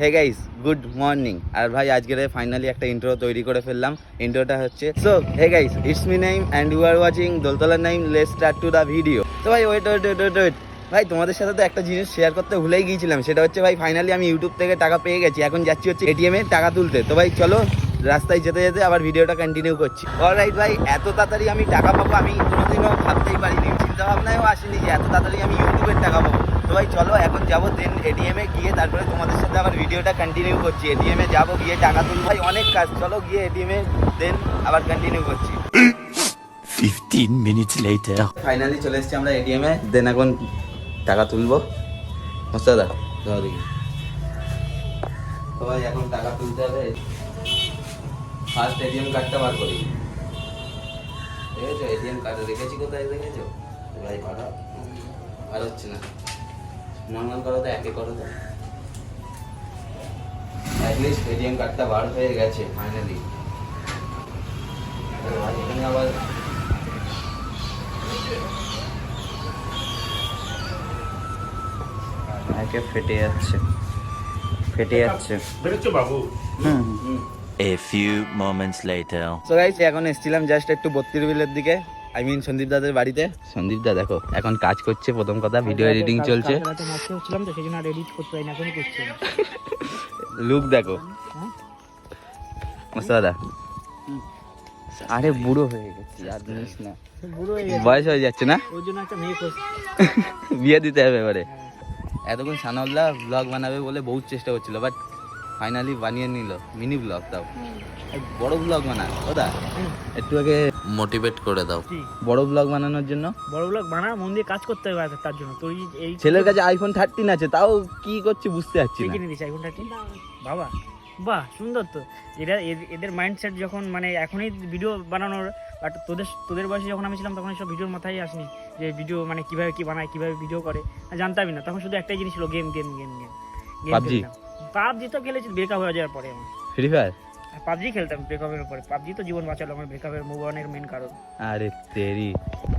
হে guys good morning. আর ভাই আজকের ফাইনালি একটা ইন্ট্রো তৈরি করে ফেললাম। ইন্ট্রোটা হচ্ছে so hey guys it's me Naim and you are watching Doltala Naim, let's start to the video. তো ভাই ওয়েট ভাই তোমাদের সাথে তো একটা জিনিস শেয়ার করতে ভুলেই গিয়েছিলাম, সেটা হচ্ছে ভাই ফাইনালি আমি ইউটিউব থেকে টাকা পেয়ে গেছি। এখন যাচ্ছি হচ্ছে এটিএম এ টাকা তুলতে। তো ভাই চলো রাস্তায় যেতে যেতে আবার ভিডিওটা কন্টিনিউ করছি। অলরাইট ভাই, এত তাড়াতাড়ি আমি টাকা পাবো আমি কোনোদিনও ভাবতেই পারিনি, চিন্তা ভাবনায়ও আসেনি যে এত তাড়াতাড়ি আমি ইউটিউবের টাকা পাবো। তো ভাই চলো এখন যাবো, দেন এটিএম এ গিয়ে তারপরে তোমাদের সাথে আবার ভিডিওটা কন্টিনিউ করছি। এটিএম এ যাবো, গিয়ে টাকা তুলবো। ভাই অনেক কাজ, চলো গিয়ে এটিএম এ দেন আবার কন্টিনিউ করছি। 15 minutes later. ফাইনালি চলে এসেছি আমরা এটিএম এ, দেন এখন টাকা তুলবো। মোস্তাদা দাও দেখি। তো ভাই এখন টাকা তুলতে হবে। ফার্স্ট এটিএম কার্ডটা বার করি। দেখেছো এটিএম কার্ড রেখেছি কোথায়, দেখেছো ভাই? আর হচ্ছে না, নর্মাল করো তো, একে করো তো। অ্যাটলিস্ট এটিএম কার্ডটা বার হয়ে গেছে ফাইনালি। এখানে আবার একে ফেটে যাচ্ছে দেখেছো বাবু? A few moments later. So guys এখন এসেছিলাম জাস্ট একটু 32 বিলের দিকে, আই মিন সন্দীপ দাদের বাড়িতে। সন্দীপ দা দেখো এখন কাজ করছে, প্রথম কথা ভিডিও এডিটিং চলছে। লুক দেখো দাদা, আরে বুড়ো হয়ে গেছি আর জিনিস না, বয়স হয়ে যাচ্ছে না, বিয়ে দিতে হবে এবারে। এতক্ষণ সানাউল্লাহ ব্লগ বানাবে বলে বহুত চেষ্টা করছিল, বাট ফাইনালি বানিয়ে নিল মিনি ব্লগ। তাও বড় ব্লগ বানা ওদা, একটু আগে মোটিভেট করে দাও বড় ব্লগ বানানোর জন্য। বড় ব্লগ বানা, মন দিয়ে কাজ করতে হবে তার জন্য। তুই এই ছেলের কাছে আইফোন 13 আছে, তাও কি করছে বুঝতে পারছি না। কিনে দিস আইফোন 13? বাবা বাহ, সুন্দর তো। এরা এদের মাইন্ডসেট যখন মানে এখনই ভিডিও বানানোর, বাট তোদের বয়সে যখন আমি ছিলাম তখন সব ভিডিওর মাথায় আসেনি যে ভিডিও মানে কিভাবে কি বানায়, কিভাবে ভিডিও করে জানতামই না। তখন শুধু একটাই জিনিস ছিল, গেম। পাবজি তো খেলেছি ব্রেকআপ হয়ে যাওয়ার পরে। ফ্রি ফায়ার পাবজি খেলতাম ব্রেকআপের পরে। পাবজি তো জীবন বাঁচালো আমার, ব্রেকআপের মুভ অনের মেন কারণ। আরে তেরি,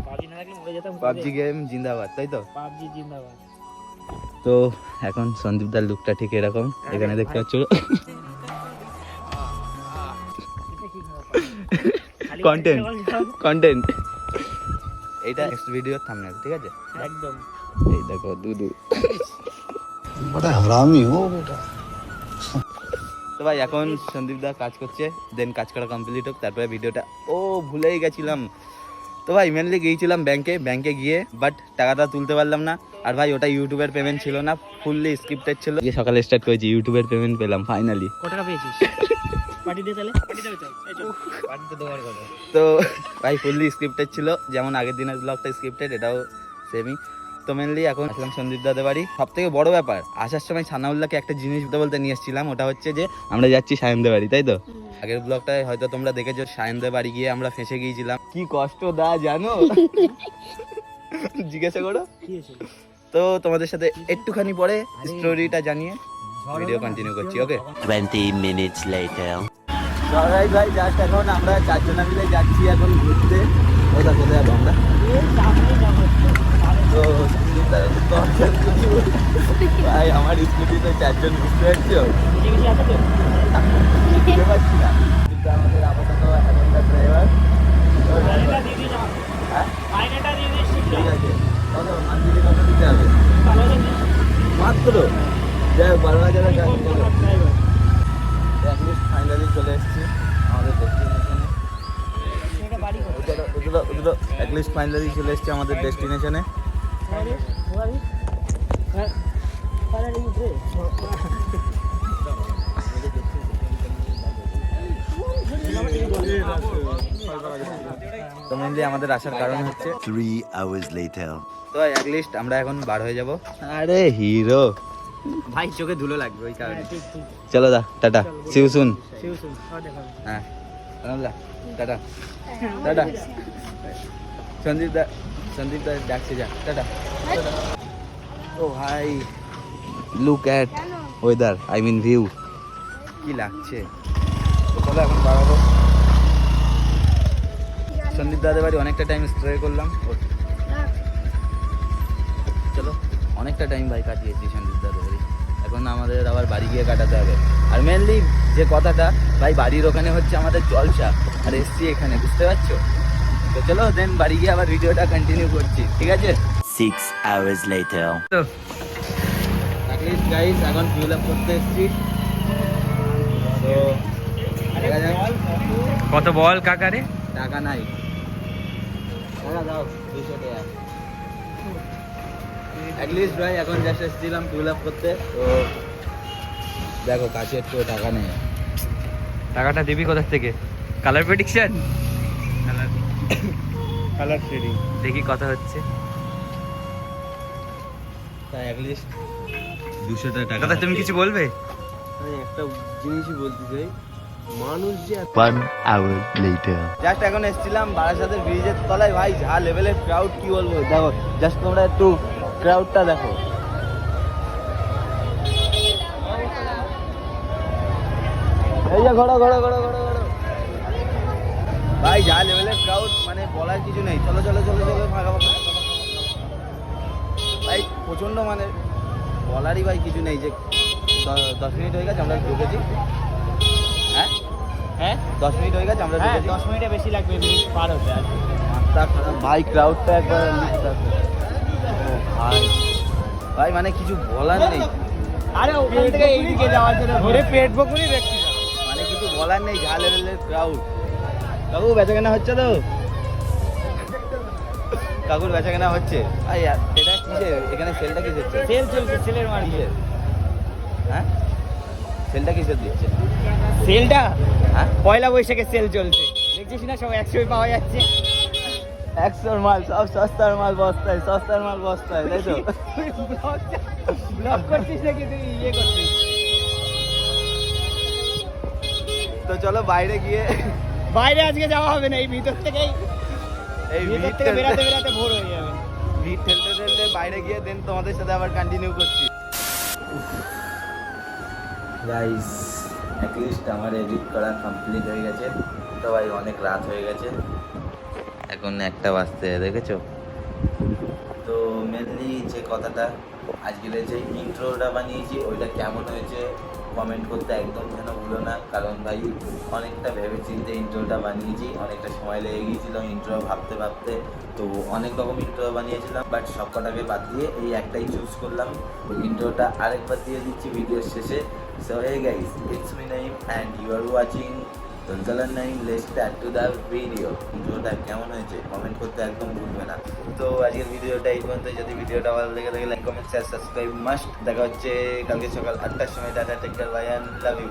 পাবজি না থাকলে মরে যেতাম। পাবজি গেম জিন্দাবাদ, তাই তো? পাবজি জিন্দাবাদ। তো এখন সন্দীপ দার লুকটা ঠিক এরকম, এখানে দেখতে পাচ্ছ কন্টেন্ট। এইটা নেক্সট ভিডিওর থাম্বনেল, ঠিক আছে? একদম। এই দেখো দুদু, বড় হারামি হো বেটা। তো ভাই এখন সন্দীপ দা কাজ করছে, দেন কাজ করা কমপ্লিট হোক তারপরে ভিডিওটা। ও ভুলেই গেছিলাম, তো ভাই মেনলি গিয়েছিলাম ব্যাংকে গিয়ে, বাট টাকাটা তুলতে পারলাম না। আর ভাই ওটা ইউটিউবের পেমেন্ট ছিল না, ফুললি স্ক্রিপ্টেড ছিল। গিয়ে সকালে স্টার্ট করেছি, ইউটিউবের পেমেন্ট পেলাম ফাইনালি। কত টাকা পেয়েছিস? পার্টি দে তাহলে, পার্টি দাও চল। এই চল পার্টি দেওয়ার কথা। তো ভাই ফুললি স্ক্রিপ্টেড ছিল, যেমন আগের দিনের ব্লগটা স্ক্রিপ্টেড, এটাও সেমই। তো মেনলি এখন আসলাম সন্দীপ দাদের বাড়ি। সব থেকে বড় ব্যাপার, আসার সময় সানাউল্লাহকে একটা জিনিস বলতে নিয়ে এসেছিলাম, ওটা হচ্ছে যে আমরা যাচ্ছি সায়নদের বাড়ি, তাই তো? আগের ব্লগটায় হয়তো তোমরা দেখেছো, সায়নদের বাড়ি গিয়ে আমরা ফেঁসে গিয়েছিলাম। কি কষ্ট দা জানো, জিজ্ঞাসা করো। তো তোমাদের সাথে একটুখানি পরে স্টোরিটা জানিয়ে ভিডিও কন্টিনিউ করছি, ওকে? 20 minutes later. অলরাইট ভাই, জাস্ট এখন আমরা 4 জন মিলে যাচ্ছি এখন ঘুরতে। কোথায় যাবো আমরা? তো ভাই আমার স্কুটিতে 4 জন, বুঝতে পারছো? বুঝতে পারছি না, কিন্তু আমাদের আপাতত এখনকার ড্রাইভার। ঠিক আছে, কত মান্থলি কত দিতে হবে? মাত্র যাই হোক 12,000 কাজ করো। ফাইনালি চলে এসেছি আমাদের ডেস্টিনেশনে। অ্যাটলিস্ট ফাইনালি চলে এসেছি আমাদের ডেস্টিনেশনে। তো মেনলি আমাদের আসার কারণ হচ্ছে 3 hours later. তো অ্যাটলিস্ট আমরা এখন বার হয়ে যাব। আরে হিরো ভাই, চোখে ধুলো লাগবে ওই কারণে। চলো দা, টাটা, সি ইউ সুন। হ্যাঁ টাটা টাটা। সন্দীপ দা ডাকছে, যা টাটা। ও ভাই look at weather, I mean view, কি লাগছে। তো চলো এখন বাড়াবো। সন্দীপ দাদের বাড়ি অনেকটা টাইম স্টে করলাম। চলো অনেকটা টাইম ভাই কাটিয়েছি সন্দীপ দাদের বাড়ি। এখন আমাদের আবার বাড়ি গিয়ে কাটাতে হবে। আর মেনলি যে কথাটা ভাই, বাড়ির ওখানে হচ্ছে আমাদের জলসা, আর এসছি এখানে, বুঝতে পারছো? তো চলো দেন বাড়ি গিয়ে আবার ভিডিওটা কন্টিনিউ করছি, ঠিক আছে? 6 hours later. তো অ্যাটলিস্ট গাইস এখন ফিল আপ করতে এসছি। তো দেখা যাক। কত বল কাকারে? টাকা নাই, টাকা দাও 200 টাকা। অ্যাটলিস্ট ভাই এখন জাস্ট এসেছিলাম ফিল আপ করতে, তো দেখো কাছে একটু টাকা নেই। টাকাটা দিবি কোথা থেকে? কালার প্রেডিকশন, কালার ট্রেডিং, দেখি কথা হচ্ছে। তাই অ্যাটলিস্ট 200 টাকা। দাদা তুমি কিছু বলবে? একটা জিনিসই বলতে চাই, মানুষ যে 1 hour later. জাস্ট এখন এসেছিলাম বারাসাতের ব্রিজের তলায়, ভাই যা লেভেলের ক্রাউড, কি বলবো। দেখো জাস্ট তোমরা একটু ক্রাউডটা দেখো। এই যে ঘোড়ো ঘোড়ো ঘোড়ো ঘোড়ো ঘোড়ো, ভাই যা লেভেলের ক্রাউড, মানে বলার কিছু নেই। চলো চলো চলো চলো, ফাঁকা ফাঁকা ভাই, প্রচণ্ড, মানে বলারই ভাই কিছু নেই। যে 10 মিনিট হয়ে গেছে আমরা ঢুকেছি। হ্যাঁ হ্যাঁ 10 মিনিট হয়ে গেছে আমরা হ্যাঁ, ঢুকেছি। 10 মিনিটে বেশি লাগবে ব্রিজ পার হতে। আর মাথা খারাপ ভাই, ক্রাউডটা একবার লিখতে হবে। ও ভাই, ভাই মানে কিছু বলার নেই, আরে ওখান থেকে এইদিকে যাওয়ার জন্য ঘুরে পেট বকুনি দেখছি। মানে কিছু বলার নেই, যা লেভেলের ক্রাউড। কাকু বেচা কেনা হচ্ছে তো? কাকুর বেচা কেনা হচ্ছে? ভাই এটা কিসের, এখানে সেলটা কিসের হচ্ছে? সেল চলছে, সেলের মার্কেট। কিসের? হ্যাঁ সেলটা কিসের দিচ্ছে? সেলটা হ্যাঁ পয়লা বৈশাখে সেল চলছে, দেখছিস না সব 100 পাওয়া যাচ্ছে। 100 মাল, সব সস্তার মাল বস্তায়, সস্তার মাল বস্তায়, তাই তো? ব্লগ করছিস নাকি তুই? ইয়ে করছিস? তো চলো বাইরে গিয়ে, বাইরে আজকে যাওয়া হবে না, এই ভিতর থেকেই, এই ভিতর থেকে বেরাতে বেরাতে ভোর হয়ে যাবে। ভিড় ঠেলতে ঠেলতে বাইরে গিয়ে দেন তোমাদের সাথে আবার কন্টিনিউ করছি। গাইস অ্যাটলিস্ট আমার এডিট করা কমপ্লিট হয়ে গেছে। তো ভাই অনেক রাত হয়ে গেছে, এখন 1টা বাজতে, দেখেছো? তো মেনলি যে কথাটা, আজকের যে ইন্ট্রোটা বানিয়েছি ওইটা কেমন হয়েছে কমেন্ট করতে একদম যেন ভুলো না। কারণ ভাই অনেকটা ভেবেচিন্তে ইন্ট্রোটা বানিয়েছি, অনেকটা সময় লেগে গিয়েছিল ইন্ট্রো ভাবতে ভাবতে। তো অনেক রকম ইন্ট্রো বানিয়েছিলাম, বাট সব কটাকে বাদ দিয়ে এই একটাই চুজ করলাম। ইন্ট্রোটা আরেকবার দিয়ে দিচ্ছি ভিডিওর শেষে। So hey guys, it's me Naeem and you are watching দোলতলার Naeem, let's start to the video. ভিডিওটা কেমন হয়েছে কমেন্ট করতে একদম ভুলবে না। তো আজকের ভিডিওটা এই পর্যন্ত। যদি ভিডিওটা ভালো লেগে থাকে like comment share subscribe must. দেখা হচ্ছে কালকে সকাল 8টার সময়। টাটা, take care, bye and love you.